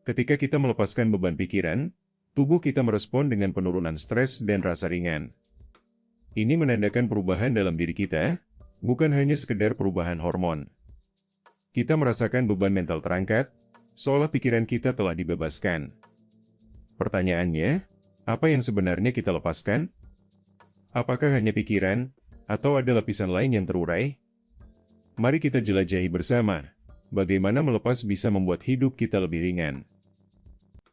Ketika kita melepaskan beban pikiran, tubuh kita merespon dengan penurunan stres dan rasa ringan. Ini menandakan perubahan dalam diri kita, bukan hanya sekedar perubahan hormon. Kita merasakan beban mental terangkat, seolah pikiran kita telah dibebaskan. Pertanyaannya, apa yang sebenarnya kita lepaskan? Apakah hanya pikiran, atau ada lapisan lain yang terurai? Mari kita jelajahi bersama, bagaimana melepas bisa membuat hidup kita lebih ringan.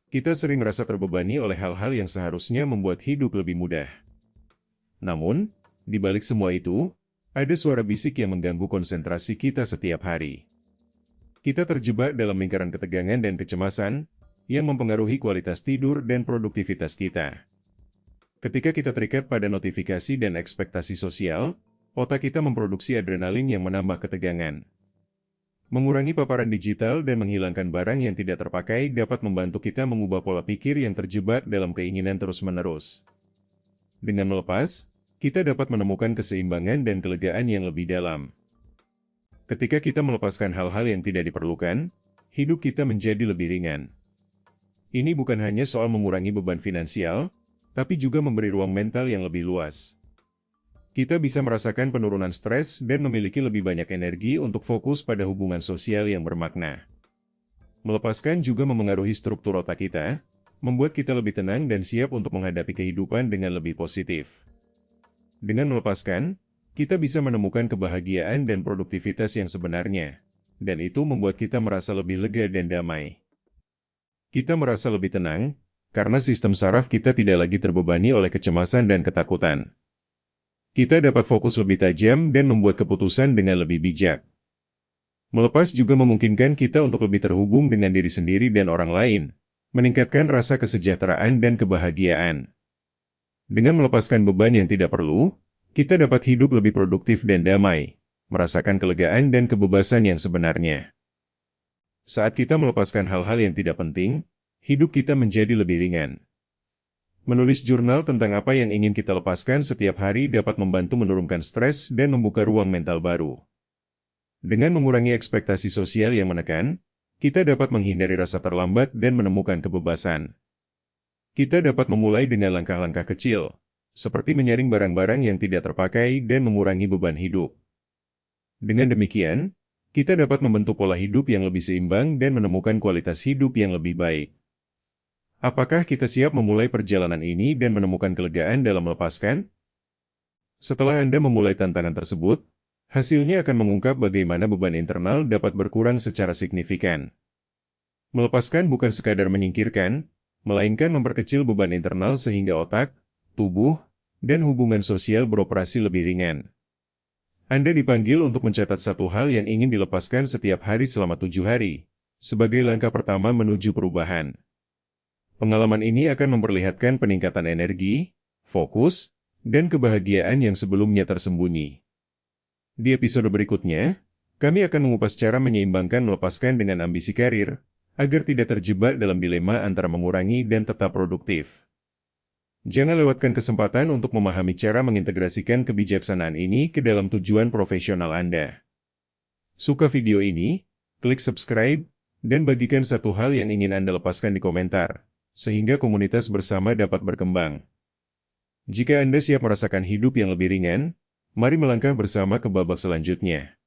Kita sering merasa terbebani oleh hal-hal yang seharusnya membuat hidup lebih mudah. Namun, di balik semua itu, ada suara bisik yang mengganggu konsentrasi kita setiap hari. Kita terjebak dalam lingkaran ketegangan dan kecemasan, yang mempengaruhi kualitas tidur dan produktivitas kita. Ketika kita terikat pada notifikasi dan ekspektasi sosial, otak kita memproduksi adrenalin yang menambah ketegangan. Mengurangi paparan digital dan menghilangkan barang yang tidak terpakai dapat membantu kita mengubah pola pikir yang terjebak dalam keinginan terus-menerus. Dengan melepas, kita dapat menemukan keseimbangan dan kelegaan yang lebih dalam. Ketika kita melepaskan hal-hal yang tidak diperlukan, hidup kita menjadi lebih ringan. Ini bukan hanya soal mengurangi beban finansial, tapi juga memberi ruang mental yang lebih luas. Kita bisa merasakan penurunan stres dan memiliki lebih banyak energi untuk fokus pada hubungan sosial yang bermakna. Melepaskan juga memengaruhi struktur otak kita, membuat kita lebih tenang dan siap untuk menghadapi kehidupan dengan lebih positif. Dengan melepaskan, kita bisa menemukan kebahagiaan dan produktivitas yang sebenarnya, dan itu membuat kita merasa lebih lega dan damai. Kita merasa lebih tenang, karena sistem saraf kita tidak lagi terbebani oleh kecemasan dan ketakutan. Kita dapat fokus lebih tajam dan membuat keputusan dengan lebih bijak. Melepas juga memungkinkan kita untuk lebih terhubung dengan diri sendiri dan orang lain, meningkatkan rasa kesejahteraan dan kebahagiaan. Dengan melepaskan beban yang tidak perlu, kita dapat hidup lebih produktif dan damai, merasakan kelegaan dan kebebasan yang sebenarnya. Saat kita melepaskan hal-hal yang tidak penting, hidup kita menjadi lebih ringan. Menulis jurnal tentang apa yang ingin kita lepaskan setiap hari dapat membantu menurunkan stres dan membuka ruang mental baru. Dengan mengurangi ekspektasi sosial yang menekan, kita dapat menghindari rasa terlambat dan menemukan kebebasan. Kita dapat memulai dengan langkah-langkah kecil, seperti menyaring barang-barang yang tidak terpakai dan mengurangi beban hidup. Dengan demikian, kita dapat membentuk pola hidup yang lebih seimbang dan menemukan kualitas hidup yang lebih baik. Apakah kita siap memulai perjalanan ini dan menemukan kelegaan dalam melepaskan? Setelah Anda memulai tantangan tersebut, hasilnya akan mengungkap bagaimana beban internal dapat berkurang secara signifikan. Melepaskan bukan sekadar menyingkirkan, melainkan memperkecil beban internal sehingga otak, tubuh, dan hubungan sosial beroperasi lebih ringan. Anda dipanggil untuk mencatat satu hal yang ingin dilepaskan setiap hari selama 7 hari, sebagai langkah pertama menuju perubahan. Pengalaman ini akan memperlihatkan peningkatan energi, fokus, dan kebahagiaan yang sebelumnya tersembunyi. Di episode berikutnya, kami akan mengupas cara menyeimbangkan melepaskan dengan ambisi karir, agar tidak terjebak dalam dilema antara mengurangi dan tetap produktif. Jangan lewatkan kesempatan untuk memahami cara mengintegrasikan kebijaksanaan ini ke dalam tujuan profesional Anda. Suka video ini? Klik subscribe, dan bagikan satu hal yang ingin Anda lepaskan di komentar, sehingga komunitas bersama dapat berkembang. Jika Anda siap merasakan hidup yang lebih ringan, mari melangkah bersama ke babak selanjutnya.